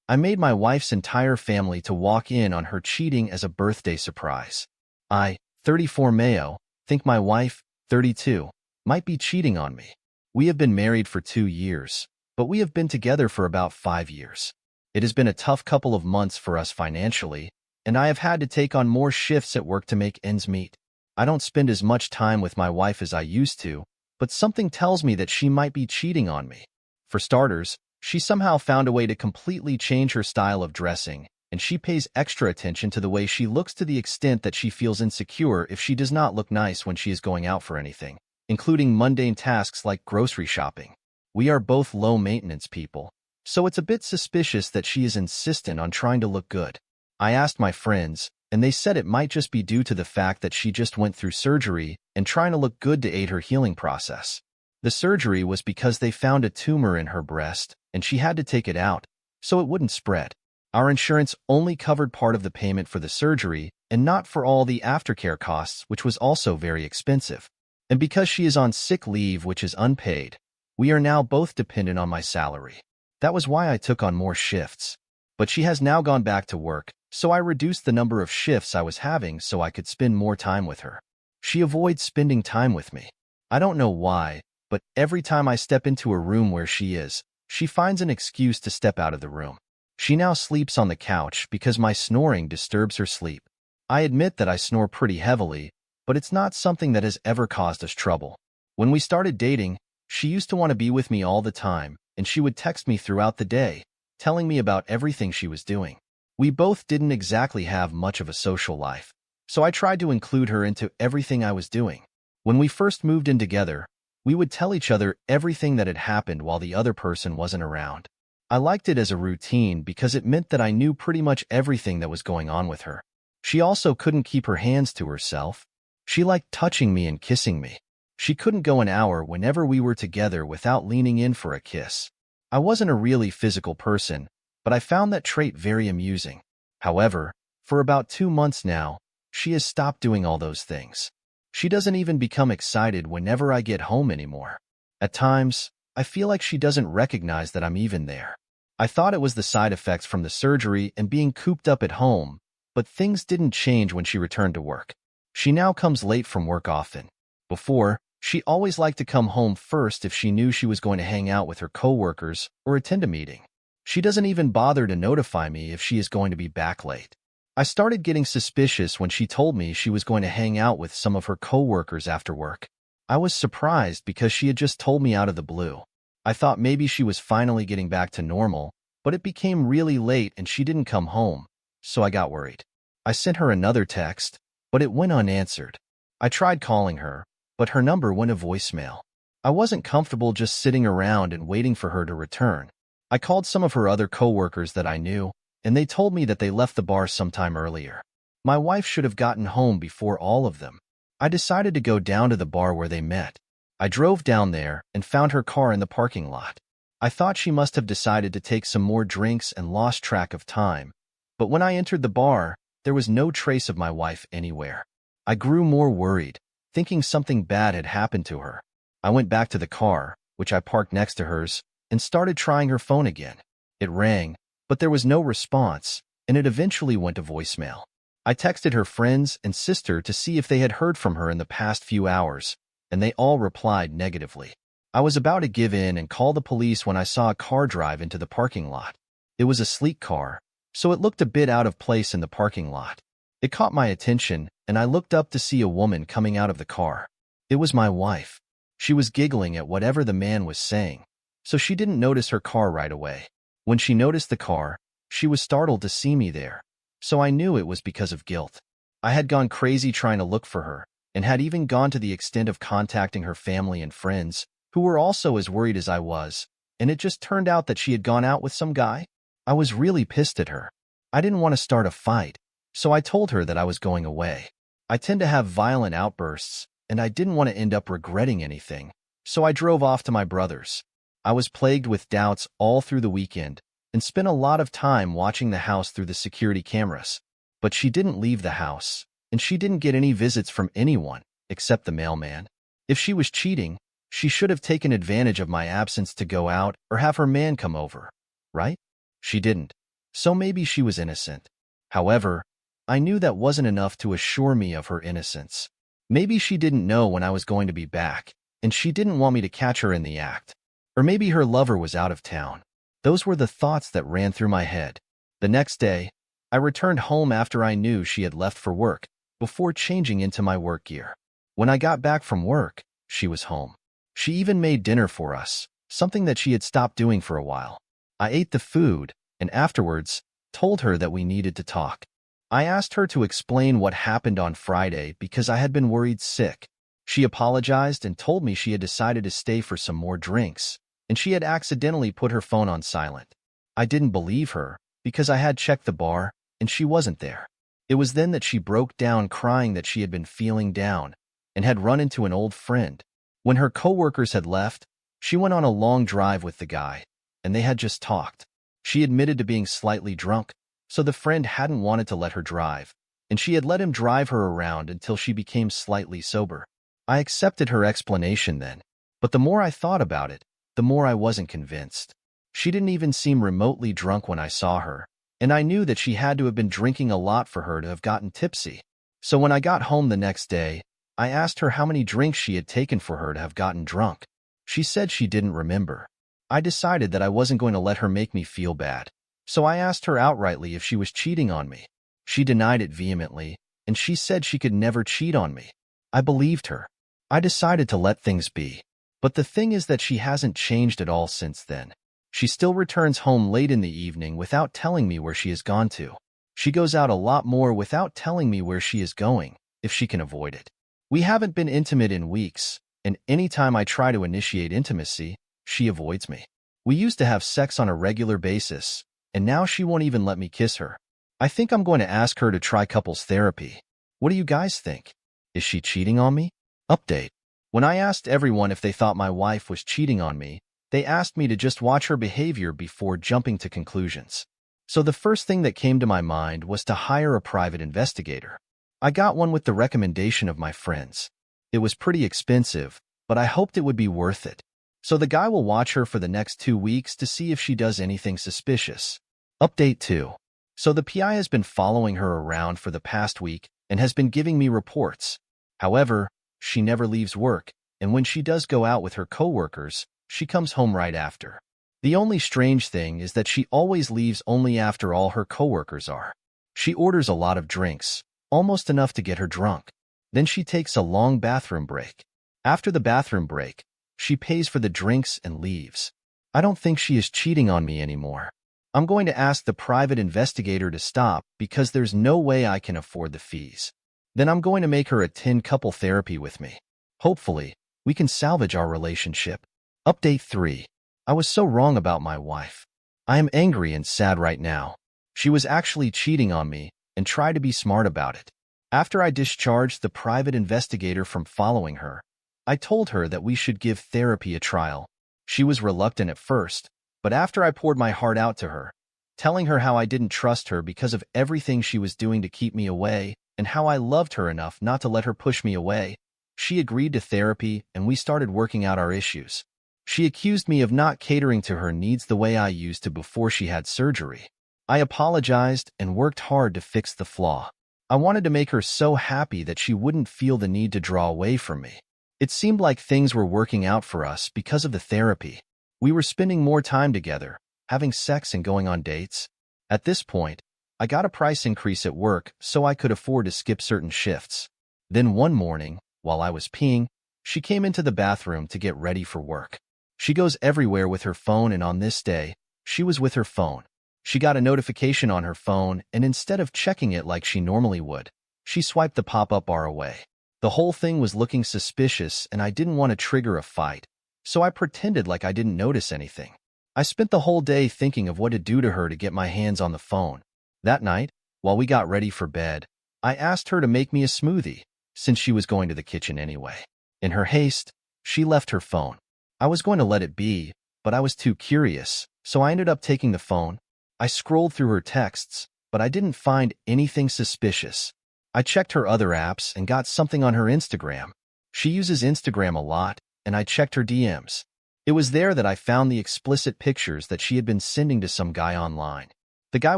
I made my wife's entire family to walk in on her cheating as a birthday surprise. I, 34 Mayo, think my wife, 32, might be cheating on me. We have been married for 2 years, but we have been together for about 5 years. It has been a tough couple of months for us financially, and I have had to take on more shifts at work to make ends meet. I don't spend as much time with my wife as I used to, but something tells me that she might be cheating on me. For starters, she somehow found a way to completely change her style of dressing, and she pays extra attention to the way she looks to the extent that she feels insecure if she does not look nice when she is going out for anything, including mundane tasks like grocery shopping. We are both low-maintenance people, so it's a bit suspicious that she is insistent on trying to look good. I asked my friends, and they said it might just be due to the fact that she just went through surgery and trying to look good to aid her healing process. The surgery was because they found a tumor in her breast, and she had to take it out, so it wouldn't spread. Our insurance only covered part of the payment for the surgery and not for all the aftercare costs, which was also very expensive. And because she is on sick leave, which is unpaid, we are now both dependent on my salary. That was why I took on more shifts. But she has now gone back to work, so I reduced the number of shifts I was having so I could spend more time with her. She avoids spending time with me. I don't know why, but every time I step into a room where she is, she finds an excuse to step out of the room. She now sleeps on the couch because my snoring disturbs her sleep. I admit that I snore pretty heavily, but it's not something that has ever caused us trouble. When we started dating, she used to want to be with me all the time, and she would text me throughout the day, telling me about everything she was doing. We both didn't exactly have much of a social life, so I tried to include her into everything I was doing. When we first moved in together, we would tell each other everything that had happened while the other person wasn't around. I liked it as a routine because it meant that I knew pretty much everything that was going on with her. She also couldn't keep her hands to herself. She liked touching me and kissing me. She couldn't go an hour whenever we were together without leaning in for a kiss. I wasn't a really physical person, but I found that trait very amusing. However, for about 2 months now, she has stopped doing all those things. She doesn't even become excited whenever I get home anymore. At times, I feel like she doesn't recognize that I'm even there. I thought it was the side effects from the surgery and being cooped up at home, but things didn't change when she returned to work. She now comes late from work often. Before, she always liked to come home first if she knew she was going to hang out with her coworkers or attend a meeting. She doesn't even bother to notify me if she is going to be back late. I started getting suspicious when she told me she was going to hang out with some of her coworkers after work. I was surprised because she had just told me out of the blue. I thought maybe she was finally getting back to normal, but it became really late and she didn't come home, so I got worried. I sent her another text, but it went unanswered. I tried calling her, but her number went to voicemail. I wasn't comfortable just sitting around and waiting for her to return. I called some of her other coworkers that I knew, and they told me that they left the bar sometime earlier. My wife should have gotten home before all of them. I decided to go down to the bar where they met. I drove down there and found her car in the parking lot. I thought she must have decided to take some more drinks and lost track of time, but when I entered the bar, there was no trace of my wife anywhere. I grew more worried, thinking something bad had happened to her. I went back to the car, which I parked next to hers, and started trying her phone again. It rang, but there was no response, and it eventually went to voicemail. I texted her friends and sister to see if they had heard from her in the past few hours, and they all replied negatively. I was about to give in and call the police when I saw a car drive into the parking lot. It was a sleek car, so it looked a bit out of place in the parking lot. It caught my attention, and I looked up to see a woman coming out of the car. It was my wife. She was giggling at whatever the man was saying, so she didn't notice her car right away. When she noticed the car, she was startled to see me there, so I knew it was because of guilt. I had gone crazy trying to look for her, and had even gone to the extent of contacting her family and friends, who were also as worried as I was, and it just turned out that she had gone out with some guy. I was really pissed at her. I didn't want to start a fight, so I told her that I was going away. I tend to have violent outbursts, and I didn't want to end up regretting anything, so I drove off to my brother's. I was plagued with doubts all through the weekend, and spent a lot of time watching the house through the security cameras. But she didn't leave the house, and she didn't get any visits from anyone, except the mailman. If she was cheating, she should have taken advantage of my absence to go out or have her man come over, right? She didn't. so maybe she was innocent. However, I knew that wasn't enough to assure me of her innocence. Maybe she didn't know when I was going to be back, and she didn't want me to catch her in the act. Or maybe her lover was out of town. Those were the thoughts that ran through my head. The next day, I returned home after I knew she had left for work, before changing into my work gear. When I got back from work, she was home. She even made dinner for us, something that she had stopped doing for a while. I ate the food, and afterwards, told her that we needed to talk. I asked her to explain what happened on Friday because I had been worried sick. She apologized and told me she had decided to stay for some more drinks, and she had accidentally put her phone on silent. I didn't believe her, because I had checked the bar, and she wasn't there. It was then that she broke down crying that she had been feeling down, and had run into an old friend. When her coworkers had left, she went on a long drive with the guy, and they had just talked. She admitted to being slightly drunk, so the friend hadn't wanted to let her drive, and she had let him drive her around until she became slightly sober. I accepted her explanation then, but the more I thought about it, the more I wasn't convinced. She didn't even seem remotely drunk when I saw her, and I knew that she had to have been drinking a lot for her to have gotten tipsy. So when I got home the next day, I asked her how many drinks she had taken for her to have gotten drunk. She said she didn't remember. I decided that I wasn't going to let her make me feel bad, so I asked her outrightly if she was cheating on me. She denied it vehemently, and she said she could never cheat on me. I believed her. I decided to let things be. But the thing is that she hasn't changed at all since then. She still returns home late in the evening without telling me where she has gone to. She goes out a lot more without telling me where she is going, if she can avoid it. We haven't been intimate in weeks, and anytime I try to initiate intimacy, she avoids me. We used to have sex on a regular basis, and now she won't even let me kiss her. I think I'm going to ask her to try couples therapy. What do you guys think? Is she cheating on me? Update. When I asked everyone if they thought my wife was cheating on me, they asked me to just watch her behavior before jumping to conclusions. So the first thing that came to my mind was to hire a private investigator. I got one with the recommendation of my friends. It was pretty expensive, but I hoped it would be worth it. So the guy will watch her for the next 2 weeks to see if she does anything suspicious. Update 2. So the PI has been following her around for the past week and has been giving me reports. However, she never leaves work, and when she does go out with her coworkers, she comes home right after. The only strange thing is that she always leaves only after all her coworkers are. She orders a lot of drinks, almost enough to get her drunk. Then she takes a long bathroom break. After the bathroom break, she pays for the drinks and leaves. I don't think she is cheating on me anymore. I'm going to ask the private investigator to stop because there's no way I can afford the fees. Then I'm going to make her attend couple therapy with me. Hopefully, we can salvage our relationship. Update 3. I was so wrong about my wife. I am angry and sad right now. She was actually cheating on me and tried to be smart about it. After I discharged the private investigator from following her, I told her that we should give therapy a trial. She was reluctant at first, but after I poured my heart out to her, telling her how I didn't trust her because of everything she was doing to keep me away and how I loved her enough not to let her push me away, she agreed to therapy and we started working out our issues. She accused me of not catering to her needs the way I used to before she had surgery. I apologized and worked hard to fix the flaw. I wanted to make her so happy that she wouldn't feel the need to draw away from me. It seemed like things were working out for us because of the therapy. We were spending more time together, having sex and going on dates. At this point, I got a price increase at work so I could afford to skip certain shifts. Then one morning, while I was peeing, she came into the bathroom to get ready for work. She goes everywhere with her phone, and on this day, she was with her phone. She got a notification on her phone, and instead of checking it like she normally would, she swiped the pop-up bar away. The whole thing was looking suspicious, and I didn't want to trigger a fight, so I pretended like I didn't notice anything. I spent the whole day thinking of what to do to her to get my hands on the phone. That night, while we got ready for bed, I asked her to make me a smoothie, since she was going to the kitchen anyway. In her haste, she left her phone. I was going to let it be, but I was too curious, so I ended up taking the phone. I scrolled through her texts, but I didn't find anything suspicious. I checked her other apps and got something on her Instagram. She uses Instagram a lot, and I checked her DMs. It was there that I found the explicit pictures that she had been sending to some guy online. The guy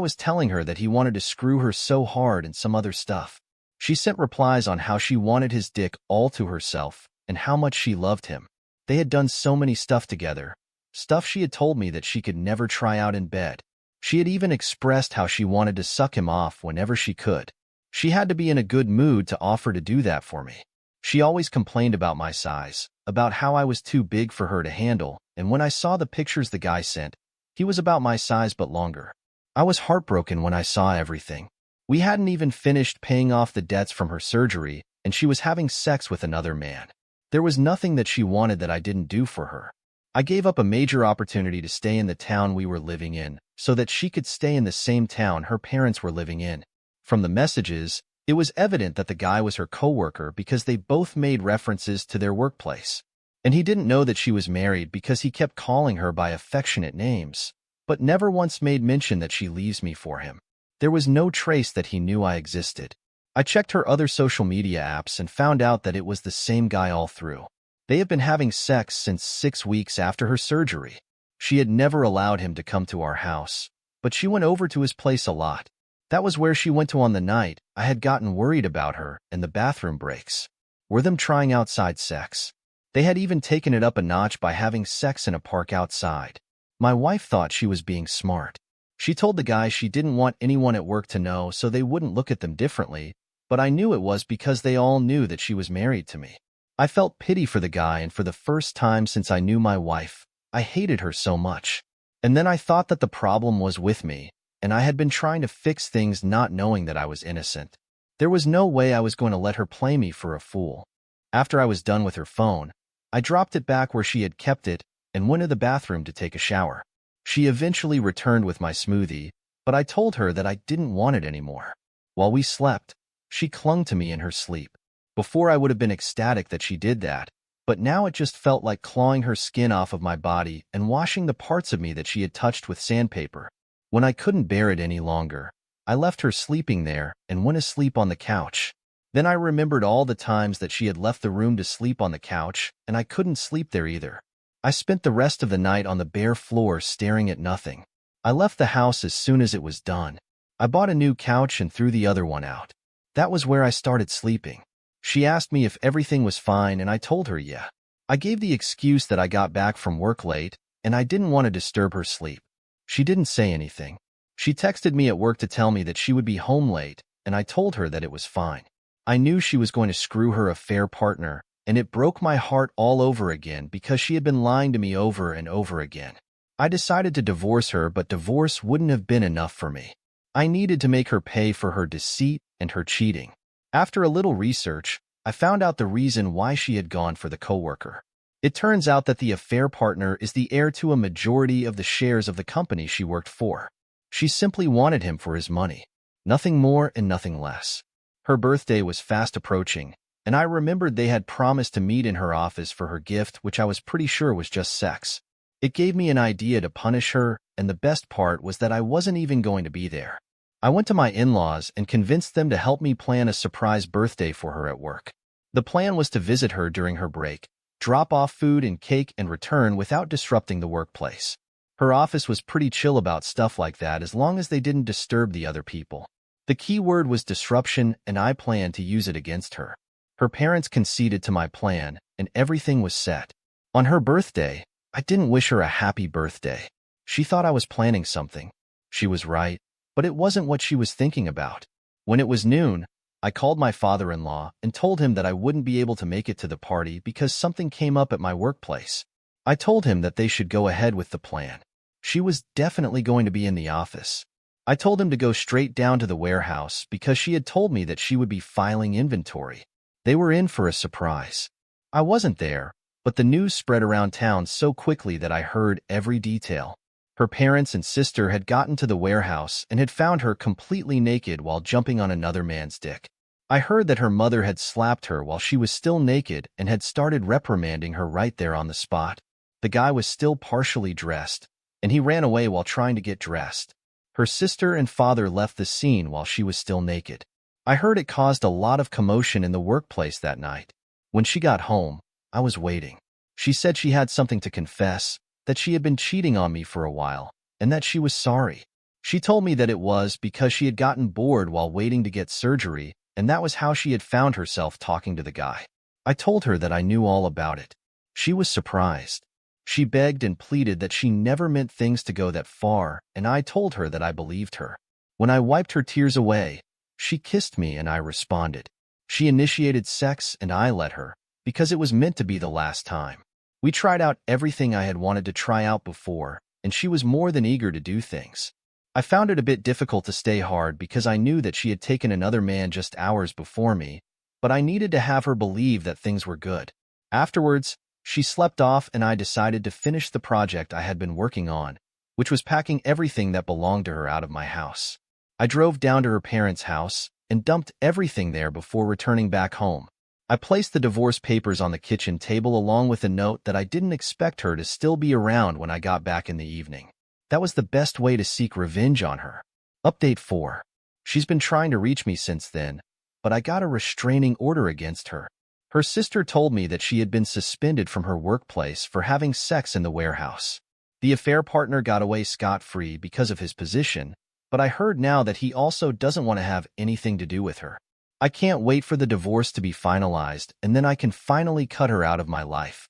was telling her that he wanted to screw her so hard and some other stuff. She sent replies on how she wanted his dick all to herself and how much she loved him. They had done so many stuff together, stuff she had told me that she could never try out in bed. She had even expressed how she wanted to suck him off whenever she could. She had to be in a good mood to offer to do that for me. She always complained about my size, about how I was too big for her to handle, and when I saw the pictures the guy sent, he was about my size but longer. I was heartbroken when I saw everything. We hadn't even finished paying off the debts from her surgery, and she was having sex with another man. There was nothing that she wanted that I didn't do for her. I gave up a major opportunity to stay in the town we were living in, so that she could stay in the same town her parents were living in. From the messages, it was evident that the guy was her coworker because they both made references to their workplace. And he didn't know that she was married because he kept calling her by affectionate names, but never once made mention that she leaves me for him. There was no trace that he knew I existed. I checked her other social media apps and found out that it was the same guy all through. They have been having sex since 6 weeks after her surgery. She had never allowed him to come to our house, but she went over to his place a lot. That was where she went to on the night. I had gotten worried about her and the bathroom breaks. Were them trying outside sex? They had even taken it up a notch by having sex in a park outside. My wife thought she was being smart. She told the guy she didn't want anyone at work to know so they wouldn't look at them differently, but I knew it was because they all knew that she was married to me. I felt pity for the guy, and for the first time since I knew my wife, I hated her so much. And then I thought that the problem was with me, and I had been trying to fix things not knowing that I was innocent. There was no way I was going to let her play me for a fool. After I was done with her phone, I dropped it back where she had kept it and went to the bathroom to take a shower. She eventually returned with my smoothie, but I told her that I didn't want it anymore. While we slept, she clung to me in her sleep. Before I would have been ecstatic that she did that, but now it just felt like clawing her skin off of my body and washing the parts of me that she had touched with sandpaper. When I couldn't bear it any longer, I left her sleeping there and went asleep on the couch. Then I remembered all the times that she had left the room to sleep on the couch, and I couldn't sleep there either. I spent the rest of the night on the bare floor staring at nothing. I left the house as soon as it was done. I bought a new couch and threw the other one out. That was where I started sleeping. She asked me if everything was fine, and I told her yeah. I gave the excuse that I got back from work late, and I didn't want to disturb her sleep. She didn't say anything. She texted me at work to tell me that she would be home late, and I told her that it was fine. I knew she was going to screw her affair partner, and it broke my heart all over again because she had been lying to me over and over again. I decided to divorce her, but divorce wouldn't have been enough for me. I needed to make her pay for her deceit and her cheating. After a little research, I found out the reason why she had gone for the coworker. It turns out that the affair partner is the heir to a majority of the shares of the company she worked for. She simply wanted him for his money. Nothing more and nothing less. Her birthday was fast approaching, and I remembered they had promised to meet in her office for her gift, which I was pretty sure was just sex. It gave me an idea to punish her, and the best part was that I wasn't even going to be there. I went to my in-laws and convinced them to help me plan a surprise birthday for her at work. The plan was to visit her during her break, drop off food and cake, and return without disrupting the workplace. Her office was pretty chill about stuff like that as long as they didn't disturb the other people. The key word was disruption, and I planned to use it against her. Her parents conceded to my plan, and everything was set. On her birthday, I didn't wish her a happy birthday. She thought I was planning something. She was right, but it wasn't what she was thinking about. When it was noon, I called my father-in-law and told him that I wouldn't be able to make it to the party because something came up at my workplace. I told him that they should go ahead with the plan. She was definitely going to be in the office. I told him to go straight down to the warehouse because she had told me that she would be filing inventory. They were in for a surprise. I wasn't there, but the news spread around town so quickly that I heard every detail. Her parents and sister had gotten to the warehouse and had found her completely naked while jumping on another man's dick. I heard that her mother had slapped her while she was still naked and had started reprimanding her right there on the spot. The guy was still partially dressed, and he ran away while trying to get dressed. Her sister and father left the scene while she was still naked. I heard it caused a lot of commotion in the workplace that night. When she got home, I was waiting. She said she had something to confess, that she had been cheating on me for a while, and that she was sorry. She told me that it was because she had gotten bored while waiting to get surgery, and that was how she had found herself talking to the guy. I told her that I knew all about it. She was surprised. She begged and pleaded that she never meant things to go that far, and I told her that I believed her. When I wiped her tears away, she kissed me and I responded. She initiated sex and I let her, because it was meant to be the last time. We tried out everything I had wanted to try out before, and she was more than eager to do things. I found it a bit difficult to stay hard because I knew that she had taken another man just hours before me, but I needed to have her believe that things were good. Afterwards, she slept off and I decided to finish the project I had been working on, which was packing everything that belonged to her out of my house. I drove down to her parents' house and dumped everything there before returning back home. I placed the divorce papers on the kitchen table along with a note that I didn't expect her to still be around when I got back in the evening. That was the best way to seek revenge on her. Update 4. She's been trying to reach me since then, but I got a restraining order against her. Her sister told me that she had been suspended from her workplace for having sex in the warehouse. The affair partner got away scot-free because of his position, but I heard now that he also doesn't want to have anything to do with her. I can't wait for the divorce to be finalized, and then I can finally cut her out of my life.